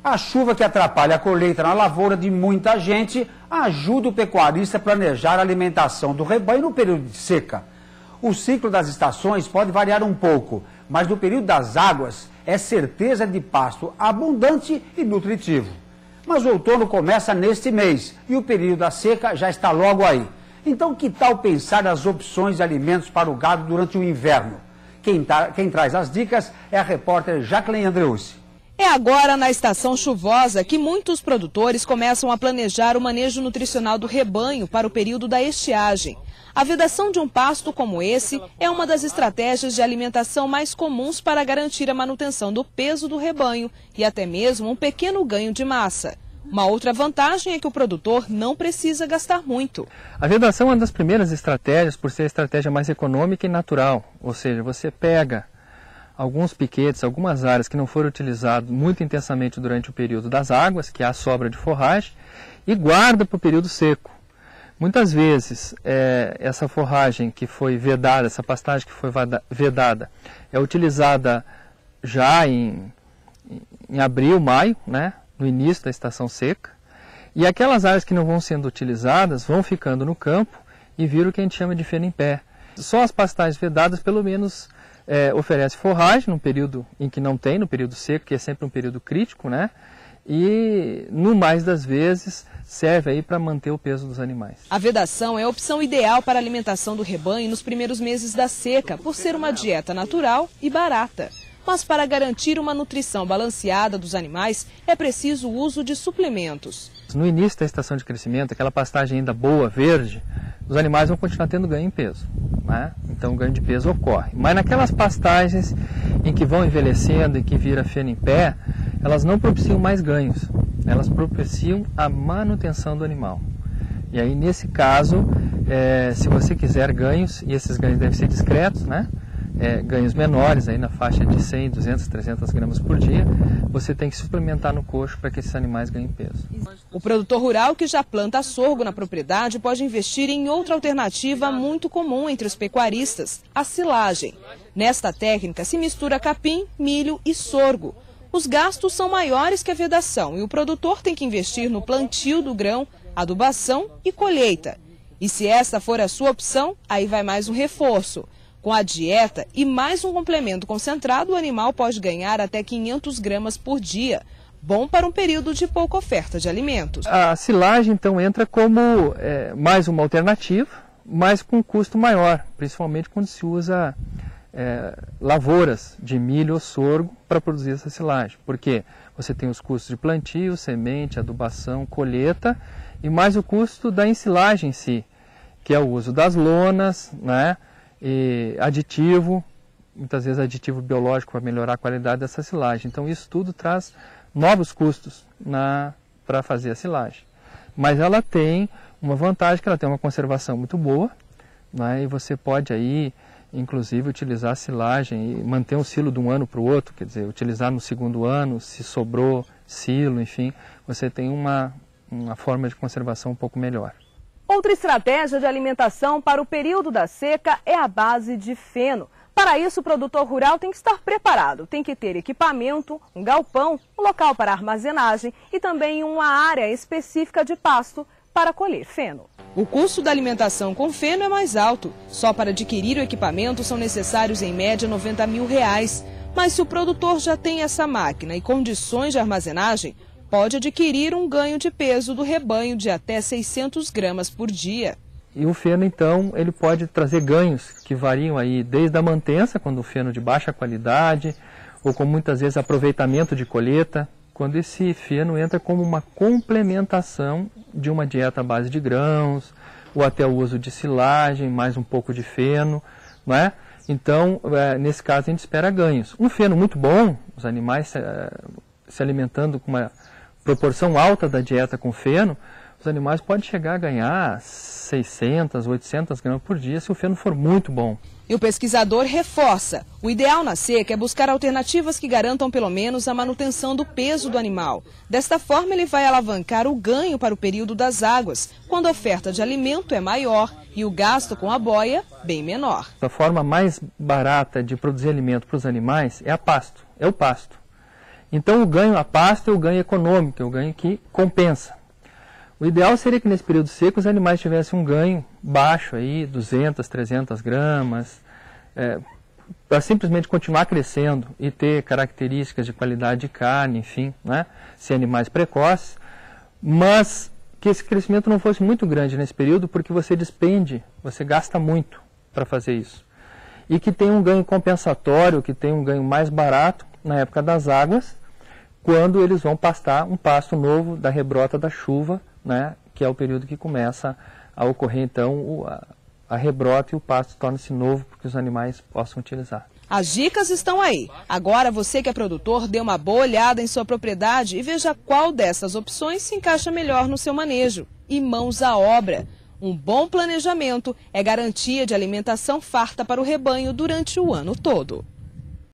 A chuva que atrapalha a colheita na lavoura de muita gente ajuda o pecuarista a planejar a alimentação do rebanho no período de seca. O ciclo das estações pode variar um pouco, mas no período das águas é certeza de pasto abundante e nutritivo. Mas o outono começa neste mês e o período da seca já está logo aí. Então que tal pensar nas opções de alimentos para o gado durante o inverno? Quem traz as dicas é a repórter Jacqueline Andreucci. É agora, na estação chuvosa, que muitos produtores começam a planejar o manejo nutricional do rebanho para o período da estiagem. A vedação de um pasto como esse é uma das estratégias de alimentação mais comuns para garantir a manutenção do peso do rebanho e até mesmo um pequeno ganho de massa. Uma outra vantagem é que o produtor não precisa gastar muito. A vedação é uma das primeiras estratégias por ser a estratégia mais econômica e natural, ou seja, você pega alguns piquetes, algumas áreas que não foram utilizadas muito intensamente durante o período das águas, que há sobra de forragem, e guarda para o período seco. Muitas vezes, essa forragem que foi vedada, essa pastagem que foi vedada, é utilizada já em abril, maio, né, no início da estação seca, e aquelas áreas que não vão sendo utilizadas vão ficando no campo e viram o que a gente chama de feno em pé. Só as pastagens vedadas, pelo menos, oferece forragem no período em que não tem, no período seco, que é sempre um período crítico, né? E, no mais das vezes, serve aí para manter o peso dos animais. A vedação é a opção ideal para a alimentação do rebanho nos primeiros meses da seca, por ser uma dieta natural e barata. Mas para garantir uma nutrição balanceada dos animais, é preciso o uso de suplementos. No início da estação de crescimento, aquela pastagem ainda boa, verde, os animais vão continuar tendo ganho em peso, né? Então o ganho de peso ocorre. Mas naquelas pastagens em que vão envelhecendo e que vira feno em pé, elas não propiciam mais ganhos, elas propiciam a manutenção do animal. E aí nesse caso, se você quiser ganhos, e esses ganhos devem ser discretos, né? Ganhos menores, aí na faixa de 100, 200, 300 gramas por dia, você tem que suplementar no coxo para que esses animais ganhem peso. O produtor rural que já planta sorgo na propriedade pode investir em outra alternativa muito comum entre os pecuaristas, a silagem. Nesta técnica se mistura capim, milho e sorgo. Os gastos são maiores que a vedação e o produtor tem que investir no plantio do grão, adubação e colheita. E se esta for a sua opção, aí vai mais um reforço. Com a dieta e mais um complemento concentrado, o animal pode ganhar até 500 gramas por dia. Bom para um período de pouca oferta de alimentos. A silagem, então, entra como mais uma alternativa, mas com custo maior, principalmente quando se usa lavouras de milho ou sorgo para produzir essa silagem. Porque você tem os custos de plantio, semente, adubação, colheita e mais o custo da ensilagem em si, que é o uso das lonas, né? E aditivo, muitas vezes aditivo biológico para melhorar a qualidade dessa silagem. Então isso tudo traz novos custos para fazer a silagem. Mas ela tem uma vantagem, que ela tem uma conservação muito boa, né? E você pode aí, inclusive, utilizar a silagem e manter um silo de um ano para o outro, quer dizer, utilizar no segundo ano, se sobrou silo, enfim, você tem uma forma de conservação um pouco melhor. Outra estratégia de alimentação para o período da seca é a base de feno. Para isso, o produtor rural tem que estar preparado, tem que ter equipamento, um galpão, um local para armazenagem e também uma área específica de pasto para colher feno. O custo da alimentação com feno é mais alto. Só para adquirir o equipamento são necessários em média R$90 mil. Mas se o produtor já tem essa máquina e condições de armazenagem, pode adquirir um ganho de peso do rebanho de até 600 gramas por dia. E o feno, então, ele pode trazer ganhos que variam aí desde a mantença, quando o feno de baixa qualidade, ou com muitas vezes aproveitamento de colheita, quando esse feno entra como uma complementação de uma dieta à base de grãos, ou até o uso de silagem, mais um pouco de feno, não é? Então, nesse caso, a gente espera ganhos. Um feno muito bom, os animais se alimentando com uma proporção alta da dieta com feno, os animais podem chegar a ganhar 600, 800 gramas por dia se o feno for muito bom. E o pesquisador reforça, o ideal na seca é buscar alternativas que garantam pelo menos a manutenção do peso do animal. Desta forma ele vai alavancar o ganho para o período das águas, quando a oferta de alimento é maior e o gasto com a boia bem menor. A forma mais barata de produzir alimento para os animais é o pasto. Então o ganho a pasto é o ganho econômico, é o ganho que compensa. O ideal seria que nesse período seco os animais tivessem um ganho baixo, aí, 200, 300 gramas, para simplesmente continuar crescendo e ter características de qualidade de carne, enfim, né, ser animais precoces, mas que esse crescimento não fosse muito grande nesse período, porque você gasta muito para fazer isso. E que tenha um ganho compensatório, que tenha um ganho mais barato na época das águas, quando eles vão pastar um pasto novo da rebrota da chuva, né, que é o período que começa a ocorrer, então, a rebrota e o pasto torna-se novo para que os animais possam utilizar. As dicas estão aí. Agora você que é produtor, dê uma boa olhada em sua propriedade e veja qual dessas opções se encaixa melhor no seu manejo. E mãos à obra. Um bom planejamento é garantia de alimentação farta para o rebanho durante o ano todo.